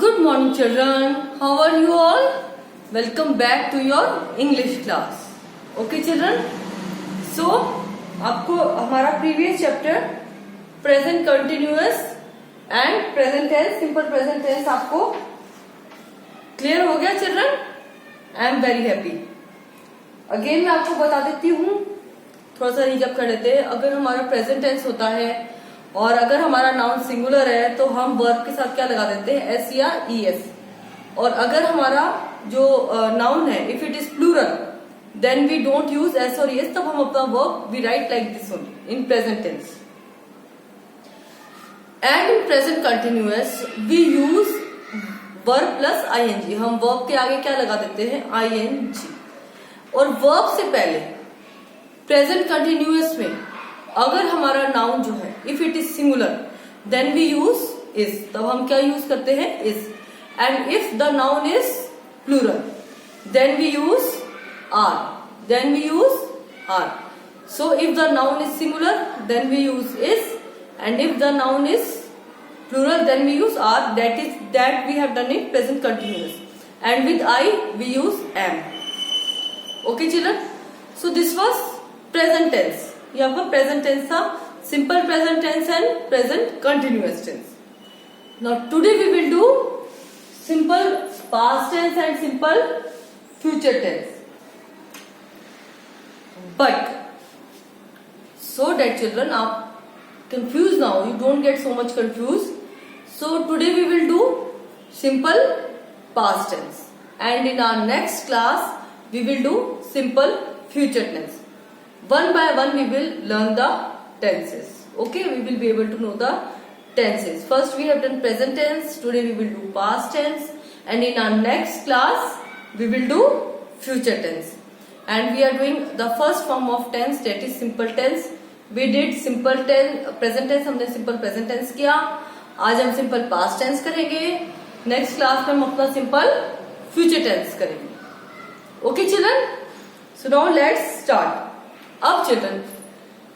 Good morning children, how are you all? Welcome back to your English class. Okay children, so आपको हमारा previous chapter present continuous and present tense, simple present tense आपको clear हो गया children? I am very happy. Again मैं आपको बता देती हूँ, थोड़ा सा रिकैप कर लेते हैं. अगर हमारा present tense होता है और अगर हमारा नाउन सिंगुलर है तो हम वर्ब के साथ क्या लगा देते हैं, एस या ई एस. और अगर हमारा जो नाउन है if it is plural then we don't use S और एस, तब हम अपना verb we write like this only in present tense. And in present continuous we use verb plus ING. हम वर्ब के आगे क्या लगा देते हैं, आईएनजी. और वर्ब से पहले प्रेजेंट कंटिन्यूअस में अगर हमारा नाउन जो है if it is singular then we use is, तब हम क्या यूज करते हैं, is. And if the noun is plural then we use are, then we use are. So if the noun is singular then we use is, and if the noun is plural then we use are. That we have done in present continuous. And with I we use am. Okay children, so this was present tense. ये आपका present tense था, simple present tense and present continuous tense. Now today we will do simple past tense and simple future tense. But so that children आप confuse now, you don't get so much confuse. So today we will do simple past tense and in our next class we will do simple future tense. One by one we will learn the tenses. Okay, we will be able to know the tenses. First we have done present tense, today we will do past tense, and in our next class we will do future tense. And we are doing the first form of tense, that is simple tense. We did simple tense, present tense हमने simple present tense किया. आज हम simple past tense करेंगे. Next class में हम अपना simple future tense करेंगे. Okay children? So now let's start. अब चिल्ड्रन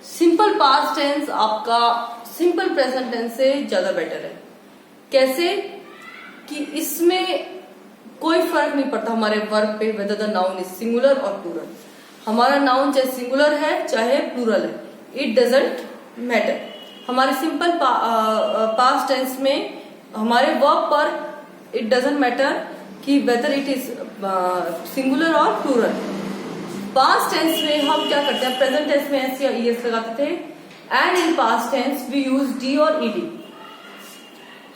सिंपल पास्ट टेंस आपका सिंपल प्रेजेंट टेंस से ज्यादा बेटर है. कैसे कि इसमें कोई फर्क नहीं पड़ता हमारे वर्ब पे whether the noun is singular और प्लूरल. हमारा नाउन चाहे सिंगुलर है चाहे प्लूरल है, इट डजंट मैटर. हमारे सिंपल पास्ट टेंस में हमारे वर्ब पर इट डजंट मैटर कि वेदर इट इज सिंगुलर और प्लूरल. पास्ट टेंस में हम क्या करते हैं, प्रेजेंट टेंस में एस या ई एस लगाते थे, and in past tense we use D और ईडी.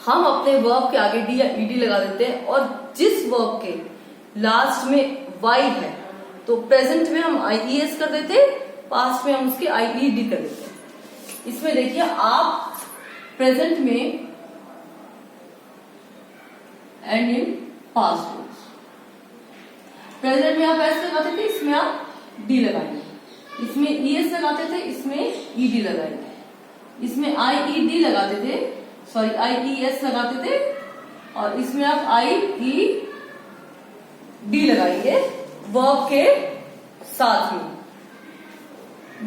हम अपने वर्ब के आगे डी या ईडी लगा देते हैं. और जिस वर्ब के लास्ट में वाई है तो प्रेजेंट में हम आई ई एस कर देते, पास्ट में हम उसके आई ई डी कर देते. इसमें देखिए आप प्रेजेंट में एंड इन पास्ट प्रेजेंट में आप एस लगाते थे, इसमें आप डी लगाएंगे. इसमें ई एस लगाते थे, इसमें ई डी लगाएंगे. इसमें आई ई डी लगाते थे, सॉरी आई ई एस लगाते थे, और इसमें आप आई ई डी लगाएंगे वर्ब के साथ में.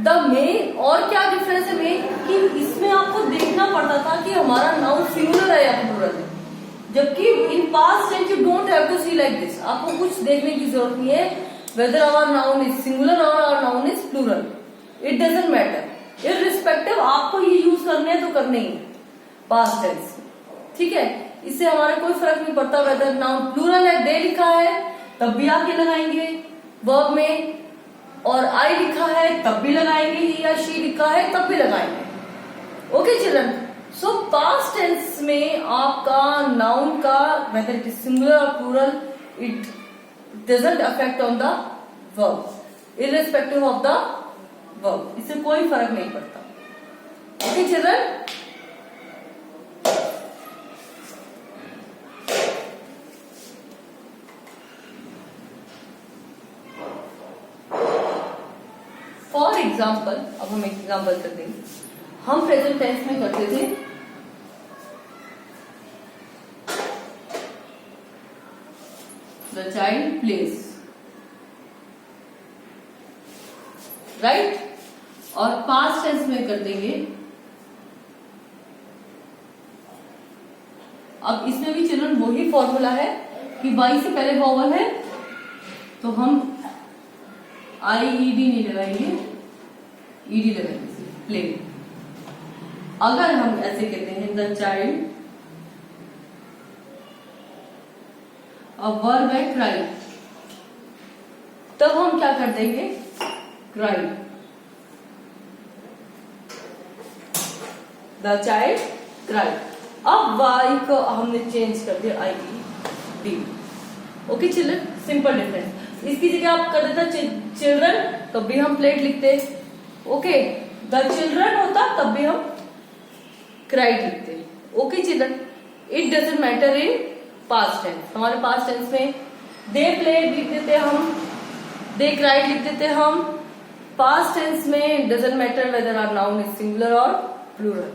द मेन और क्या डिफरेंस है मेन कि इसमें आपको देखना पड़ता था कि हमारा नाउन सिंगुलर है या प्लूरल है, जबकि in past tense you don't have to see like this. आपको कुछ देखने की जरूरत नहीं है whether our noun is singular or our noun is plural. It doesn't matter. Irrespective आपको ये यूज करने हैं तो करने ही पास्ट टेंस. ठीक है, इससे हमारा कोई फर्क नहीं पड़ता whether नाउन प्लूरल है, दे लिखा है तब भी आप ये लगाएंगे वर्ब में, और आई लिखा है तब भी लगाएंगे, ही या शी लिखा है तब भी लगाएंगे. Okay children, so past tense में आपका नाउन का whether it is singular or plural it doesn't affect on the verb, irrespective of the verb. इससे कोई फर्क नहीं पड़ता. ओके चिल्ड्रन, फॉर एग्जाम्पल अब हम एक एग्जाम्पल कर देंगे. हम प्रेजेंट टेंस में करते थे the child plays, राइट. और पास्ट टेंस में कर देंगे अब इसमें भी चिल्ड्रन वही फॉर्मूला है कि वाई से पहले वॉवल है तो हम IED नहीं लगाएंगे, ED लगाएंगे प्लेन। अगर हम ऐसे कहते हैं द चाइल्ड अ वर्ब है क्राई, तब हम क्या कर देंगे क्राई। The child cry. अब वाई को हमने चेंज कर दिया IED। Okay children, simple difference. इसकी जगह आप कर देते चिल्ड्रन तब भी हम प्लेट लिखते, ओके। द चिल्ड्रन होता तब भी हम क्राइड लिखते, okay children. It doesn't matter in past tense. हमारे पास्ट टेंस में दे प्लेड लिख देते हम, दे क्राइड लिख देते हम। पास्ट टेंस में doesn't matter whether our noun is singular और प्लूरल,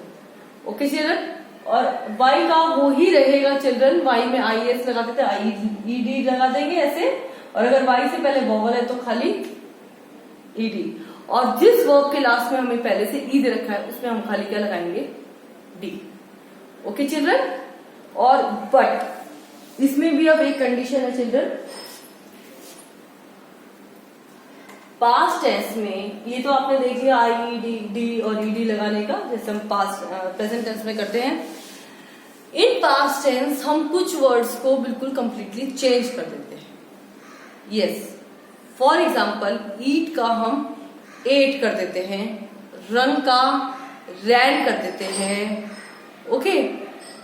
ओके चिल्ड्रन। और वाई का वो ही रहेगा चिल्ड्रन, वाई में IES लगा देते IED लगा देंगे ऐसे। और अगर वाई से पहले वॉवल है तो खाली ED। और जिस वर्ब के लास्ट में हमें पहले से ई दे रखा है उसमें हम खाली क्या लगाएंगे D, ओके चिल्ड्रन। और बट इसमें भी अब एक कंडीशन है चिल्ड्रन, पास्ट टेंस में ये तो आपने देख लिया IED और ED लगाने का, जैसे हम पास्ट प्रेजेंट टेंस में करते हैं। इन पास्ट टेंस हम कुछ वर्ड्स को बिल्कुल कंप्लीटली चेंज कर देते हैं। यस, फॉर एग्जाम्पल ईट का हम एट कर देते हैं, रन का रैन कर देते हैं, ओके।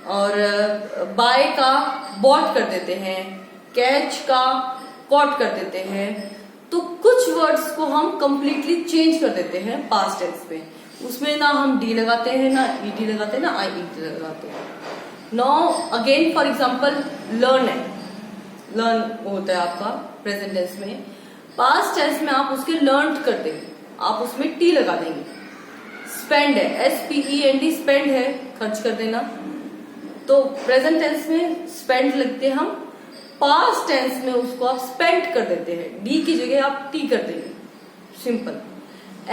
और बाय का बॉट कर देते हैं, कैच का कॉट कर देते हैं। तो कुछ वर्ड्स को हम कंप्लीटली चेंज कर देते हैं पास्ट टेंस में। उसमें ना हम D लगाते हैं, ना ED लगाते हैं, ना IED लगाते हैं। Now again for example learn है, लर्न होता है आपका प्रेजेंट टेंस में। पास्ट टेंस में आप उसके लर्न करते हैं, आप उसमें T लगा देंगे। स्पेंड है, SPEND स्पेंड है, खर्च कर देना। तो प्रेजेंट टेंस में स्पेंड लगते हम, पास्ट टेंस में उसको आप स्पेंड कर देते हैं, D की जगह आप T कर देंगे, सिंपल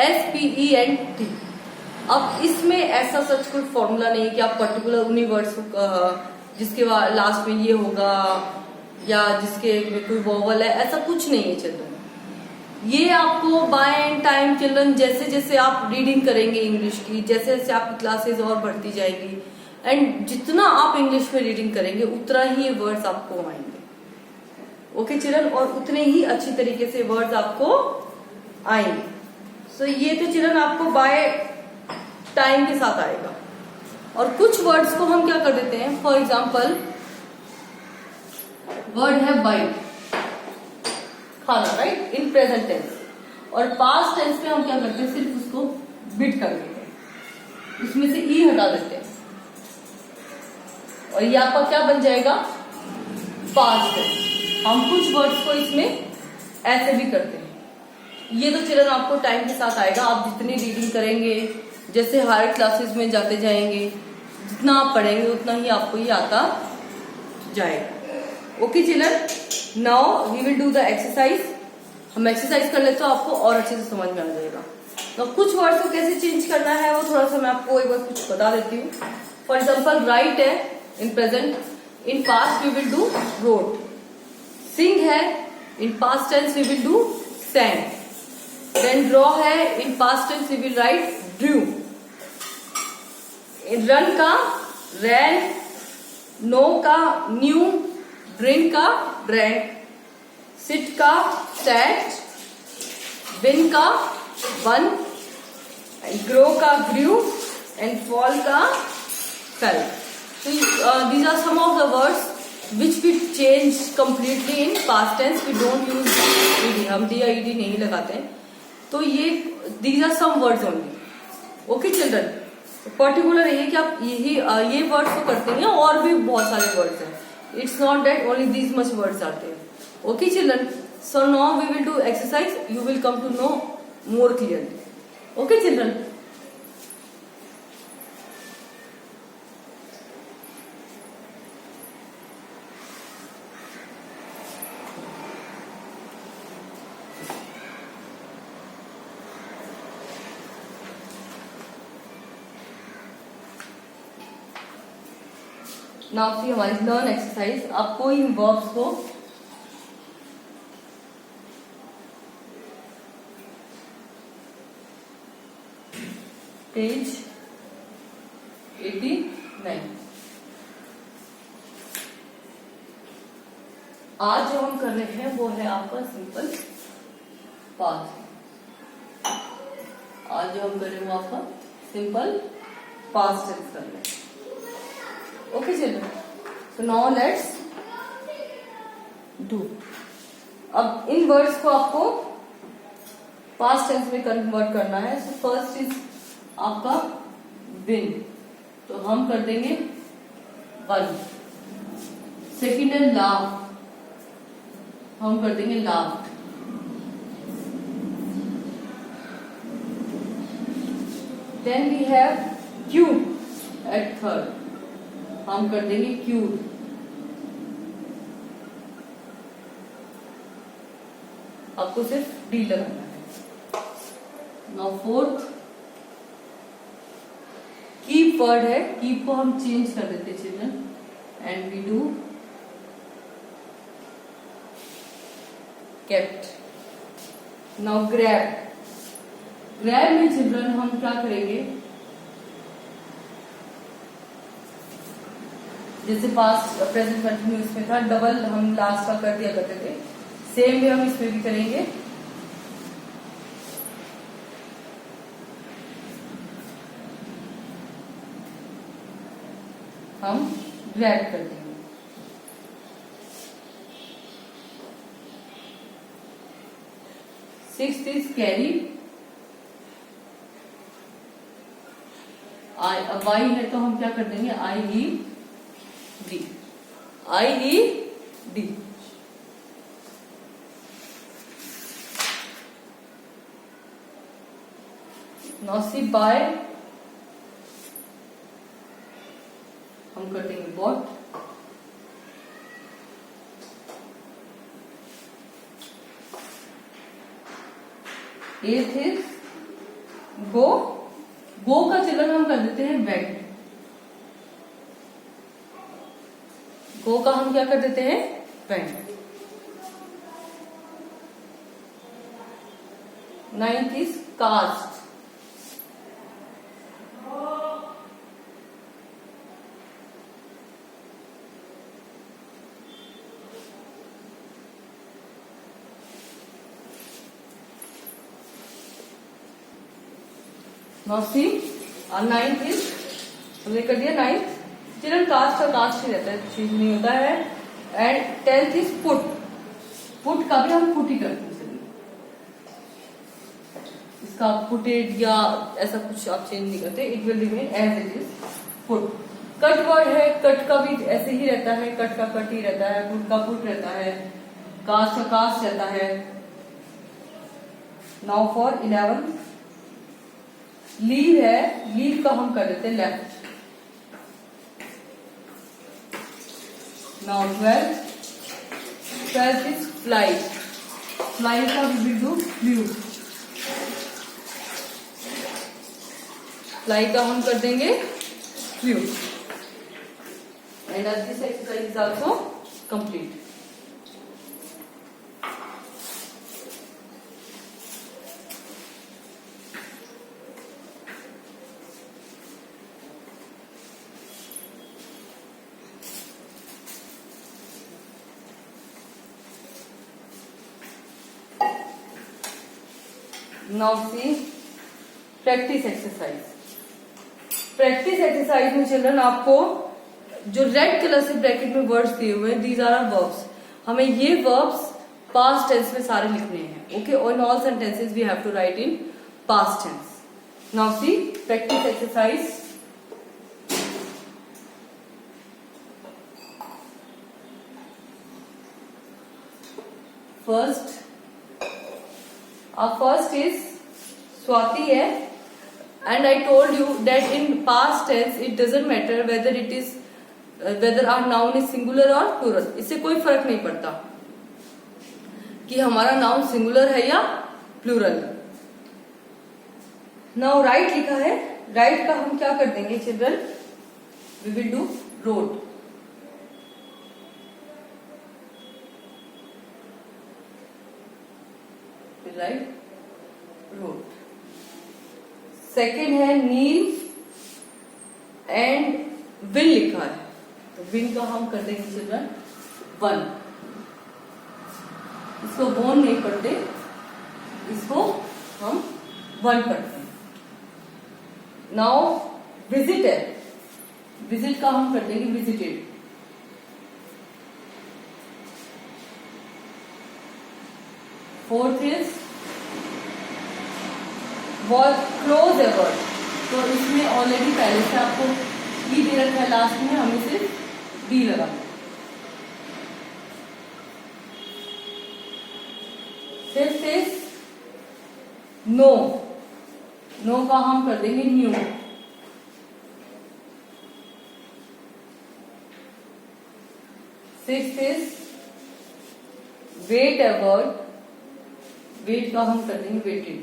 SPEND। अब इसमें ऐसा सच कोई फॉर्मूला नहीं है कि आप पर्टिकुलर उन्हीं वर्ड्स जिसके लास्ट में ये होगा या जिसके में कोई वॉवल है, ऐसा कुछ नहीं है चिल्ड्रन। ये आपको बाय एंड टाइम चिल्ड्रन जैसे जैसे आप रीडिंग करेंगे इंग्लिश की, जैसे जैसे आपकी क्लासेस और बढ़ती जाएगी एंड जितना आप इंग्लिश में रीडिंग करेंगे उतना ही वर्ड्स आपको आएंगे, ओके चिल्ड्रन। और उतने ही अच्छी तरीके से वर्ड्स आपको आएंगे। सो ये तो चिल्ड्रन आपको बाय टाइम के साथ आएगा। और कुछ वर्ड्स को हम क्या कर देते हैं, फॉर एग्जाम्पल वर्ड है बाइट, खाना, राइट, इन प्रेजेंट टेंस। और पास्ट टेंस में हम क्या करते हैं, सिर्फ उसको बिट कर देते हैं, उसमें से ई हटा देते हैं और ये आपका क्या बन जाएगा पास्ट टेंस। हम कुछ वर्ड्स को इसमें ऐसे भी करते हैं। ये तो चिल्ड्रन आपको टाइम के साथ आएगा, आप जितनी रीडिंग करेंगे, जैसे हायर क्लासेस में जाते जाएंगे, जितना आप पढ़ेंगे उतना ही आपको ये आता जाएगा, okay children. Now we will do the exercise. हम एक्सरसाइज कर लेते तो आपको और अच्छे से समझ में आ जाएगा। तो कुछ वर्ड्स को कैसे चेंज करना है वो थोड़ा सा मैं आपको एक बार कुछ बता देती हूँ। फॉर एग्जाम्पल राइट है in present, in past we will do rode. Sing है in past tense we will do sang. Then draw है in past tense we will write drew. Run का रैन, नो का knew, drink का drank, sit का sat, win का won, grow का grew and fall का fell. So these are some of the words which we change completely in past tense. We don't use ed, हम d या ed नहीं लगाते हैं। तो ये these are some words only. Okay children, particular ये कि आप यही ये वर्ड्स तो करते हैं और भी बहुत सारे वर्ड्स हैं। It's not that only these much words आते हैं। Okay children, so now we will do exercise. You will come to know more clearly. Okay children. Now see हमारी लर्न एक्सरसाइज। आप कोई वर्ब्स को पेज 89। आज जो हम कर रहे हैं वो है आपका सिंपल पास्ट। आज जो हम कर रहे हैं वो आपका सिंपल पास्ट टेंस कर रहे हैं। Okay children, so now let's do. अब इन वर्ड्स को आपको पास्ट टेंस में कन्वर्ट करना है। सो फर्स्ट इज आपका विन, तो हम कर देंगे वन। सेकेंड है लाफ, हम कर देंगे laugh. Then we have cute at third, हम कर देंगे क्यूट। आपको सिर्फ डी लगाना है। नाउ फोर्थ कीप वर्ड है, कीप को हम चेंज कर देते children, and we do kept. Now grab, grab में चिल्ड्रन हम क्या करेंगे, जैसे पास्ट प्रेजेंट कंटिन्यूअस में था डबल हम लास्ट का कर दिया करते थे, सेम भी हम इसमें भी करेंगे। हम ग्रैब कर देंगे। सिक्स्थ इज कैरी, वाई है तो हम क्या कर देंगे, I E D, I E D. Now see buy, हम कर देंगे बॉट। एथ इज गो, गो का चिल्ड्रन हम कर देते हैं वेंट, गो का हम क्या कर देते हैं, went. Ninth is cast, now see ninth is, हमने कर दिया नाइन्थ। चिल्ड्रन कास्ट और कास्ट ही रहता है, चीज नहीं होता है। And tenth is put, put का भी हम पुट ही करते हैं। इसका पुटेड या ऐसा कुछ आप चेंज नहीं करते, it will remain as it is put. Cut word है, कट का भी ऐसे ही रहता है, कट का कट ही रहता है, पुट का पुट रहता है, कास्ट का कास्ट रहता है। नाउ फॉर 11 लीव है, लीव का हम कर देते हैं left. Now 12 is fly, fly का we will do flew, fly का हम कर देंगे flew. And this exercise is also complete. Now see practice exercise. Practice exercise में चिल्ड्रन आपको जो रेड कलर से ब्रैकेट में वर्ड्स दिए हुए हैं, दीज आर आर वर्ब्स। हमें ये वर्ब्स पास्ट टेंस में सारे लिखने हैं। ओके, और in all sentences we have to write in past tense. Now see practice exercise. First, our first is Swati है, and I told you that in past tense it doesn't matter whether our noun is singular or plural। इससे कोई फर्क नहीं पड़ता कि हमारा noun singular है या प्लूरल। नाउ राइट लिखा है, राइट का हम क्या कर देंगे children, we will do rode. Write wrote. Second है नील एंड विन लिखा है, तो विन का हम कर देंगे चिल्ड्रन 1. इसको बोन नहीं पढ़ते, इसको हम 1 पढ़ते हैं. नाउ विजिट है, विजिट का हम कर देंगे visited. Fourth is was close a word, तो इसमें ऑलरेडी पहले से आपको ई दे रखा है, लास्ट में हमें सिर्फ डी लगा. फिफ्थ इज नो, नो का हम कर देंगे knew. Sixth is wait a word, wait का हम कर देंगे वेटेड.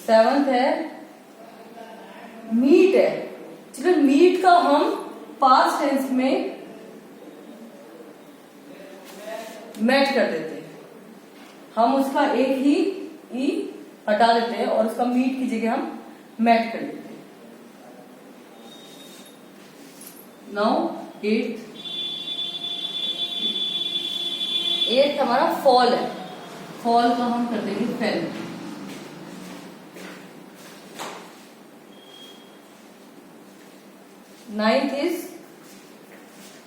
सेवंथ है मीट है. चलो मीट का हम पास्ट टेंस में मैच कर देते हैं, हम उसका एक ही ई हटा देते हैं और उसका मीट की जगह हम मैच कर देते हैं. नाउ एट हमारा फॉल है, फॉल का हम कर देंगे fail. Ninth is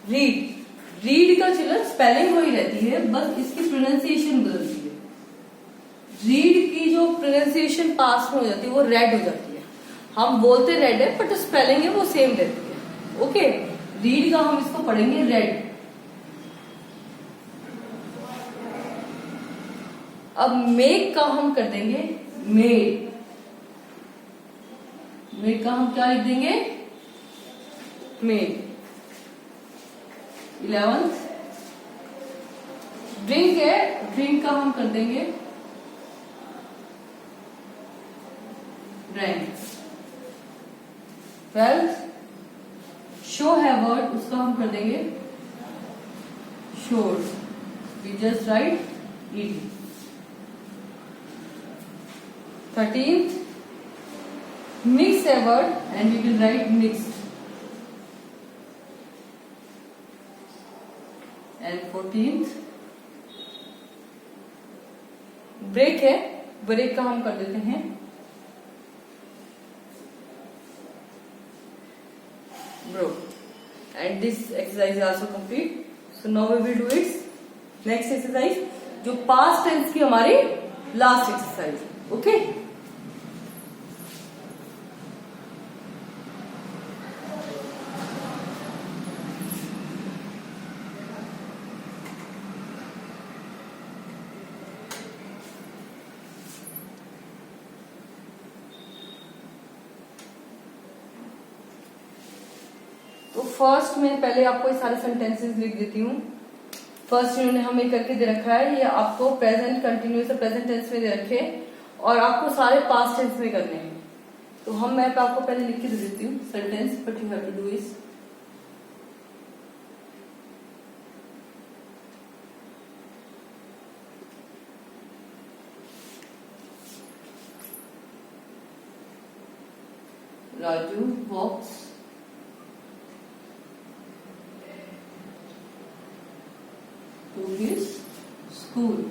read, read का चिल्ड्रन स्पेलिंग वही रहती है, बस इसकी प्रोनाउंसिएशन बदलती है. रीड की जो प्रोनाउंसिएशन पास में हो जाती है वो रेड हो जाती है, हम बोलते रेड है बट स्पेलिंग है वो सेम रहती है. ओके, रीड का हम इसको पढ़ेंगे रेड. अब मेक का हम कर देंगे मेड, मेड का हम क्या लिख देंगे मेड. 11th ड्रिंक है, ड्रिंक का हम कर देंगे ड्रैंक. 12th शो है वर्ड, उसका हम कर देंगे showed, we just write E D. 13th mix है word and we will write mixed. And 14th break है, ब्रेक का हम कर देते हैं broke. And this exercise also complete. So now we will do its next exercise, जो past tense की हमारी लास्ट एक्सरसाइज. ओके, तो फर्स्ट में पहले आपको ये सारे सेंटेंसेस लिख देती हूँ. फर्स्ट इन्होंने हमें करके दे रखा है, ये आपको प्रेजेंट कंटिन्यूस प्रेजेंट टेंस में दे रखे और आपको सारे पास्ट टेंस में करने हैं. तो हम मैं आपको पहले लिख के दे देती हूँ sentence, but you have to do is Raju walks to his school.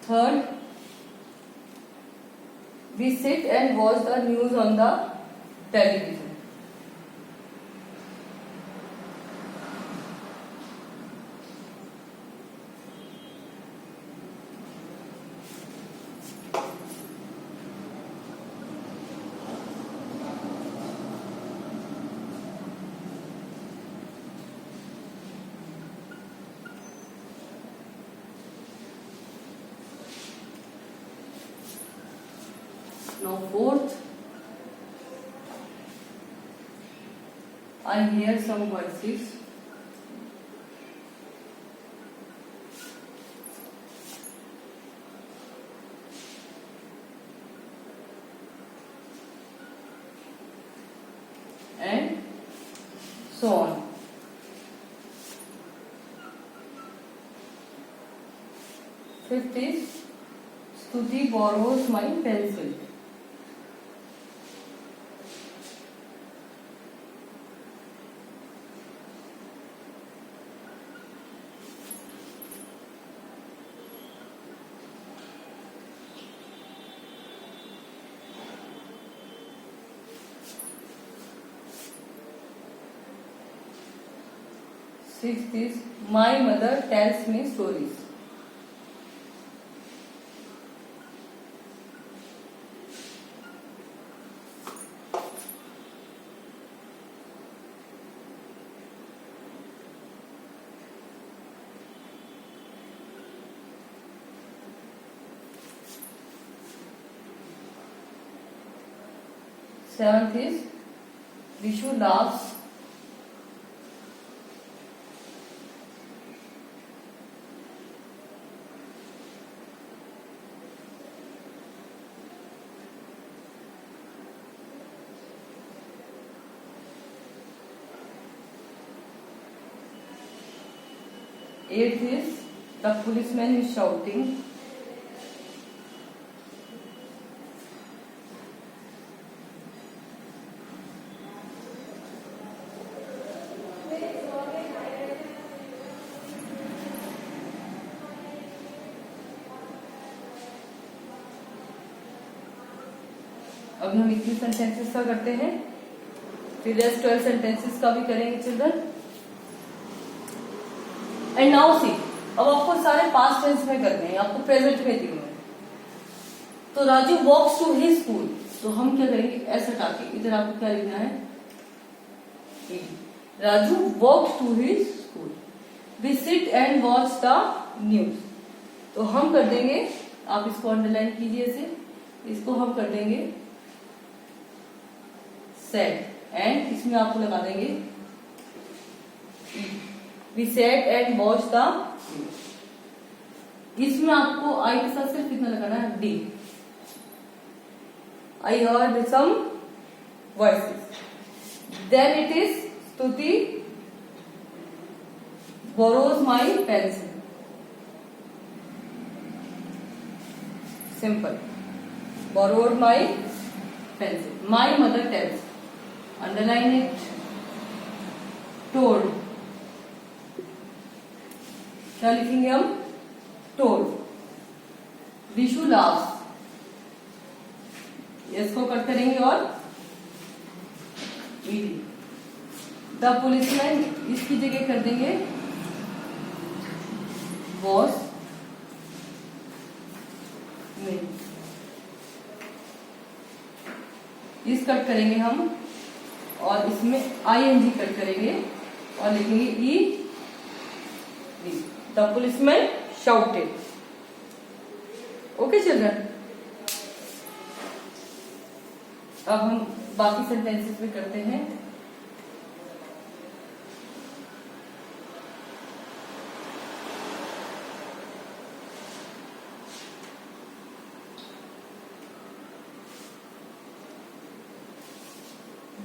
Third, we sit and watch the news on the television. Now fourth, I hear some voices. Fifth is Stuti borrows my pencil. Sixth is my mother tells me stories. Seventh is Vishu laughs. Eighth is the policeman is shouting. अभी हम इतनी sentences का करते हैं, फिर rest 12 sentences का भी करेंगे चिल्ड्रन. एंड नाउ सी, अब आपको सारे पास्ट टेंस में करने हैं, आपको प्रेजेंट में दिए हैं. तो Raju walks to his school, तो हम क्या करेंगे, ऐसा हटा के इधर आपको क्या लिखना है, Raju walks to his school. We sit and watch the news, तो हम कर देंगे, आप इसको अंडरलाइन कीजिए ऐसे, इसको हम कर देंगे सेट, एंड इसमें आपको लगा देंगे we set and watch the. इसमें आपको आई के साथ सिर्फ कितना लगाना है, D. I heard some voices. Then it is Stuti borrows my pencil. Simple. Borrowed my pencil. My mother tells. Underline it. Told. क्या लिखेंगे हम, told. Vishu laughs. इसको कट करेंगे और ed. The policeman, इसकी जगह कर देंगे was me. इस कट करेंगे हम और इसमें ing कट करेंगे और लिखेंगे e. The policeman shouted. Okay children. अब हम बाकी सेंटेंसेस भी करते हैं.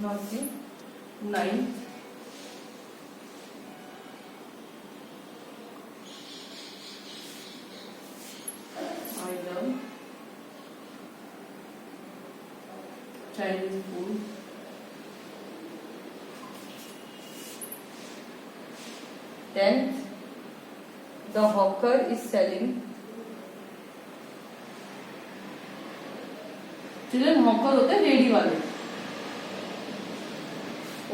Now see, 9. I love Chinese food. Tenth, the hawker is selling. Children, hawker होते हैं रेडी वाले.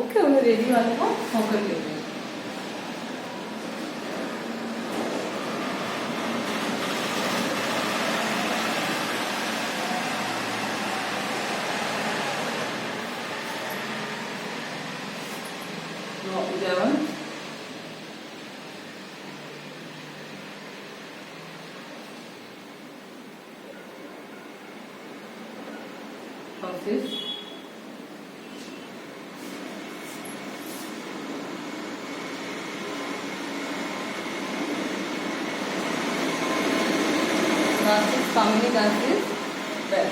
ओके, उन्हें रेडी वाले को हॉकर कहते हैं. Now 11. Houses. Family dances well.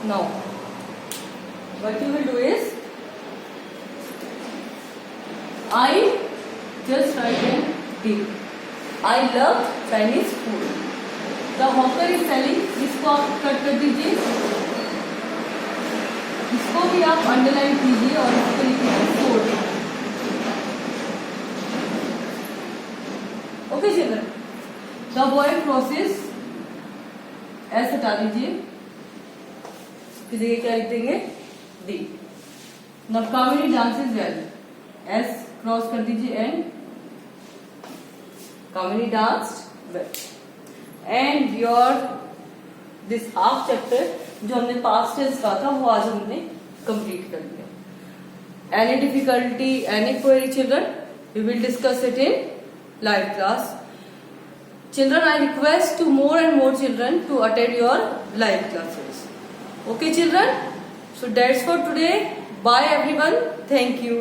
Now, what you will do is, I just write in D. I love Chinese food. The hawker is selling. इसको आप कट कर दीजिए, इसको भी आप अंडरलाइन कीजिए और इसको लिखिए food. Okay children. The boy crosses. S हटा दीजिए, की जगह क्या लिख देंगे? D. Now Kamini dances well. S cross कर दीजिए and Kamini danced well. And your this half chapter जो हमने past tense का था वो आज हमने complete कर लिया. Any difficulty, any query children, we will discuss it in live class. Children, I request to more and more children to attend your live classes. Okay children? So that's for today. Bye everyone. Thank you.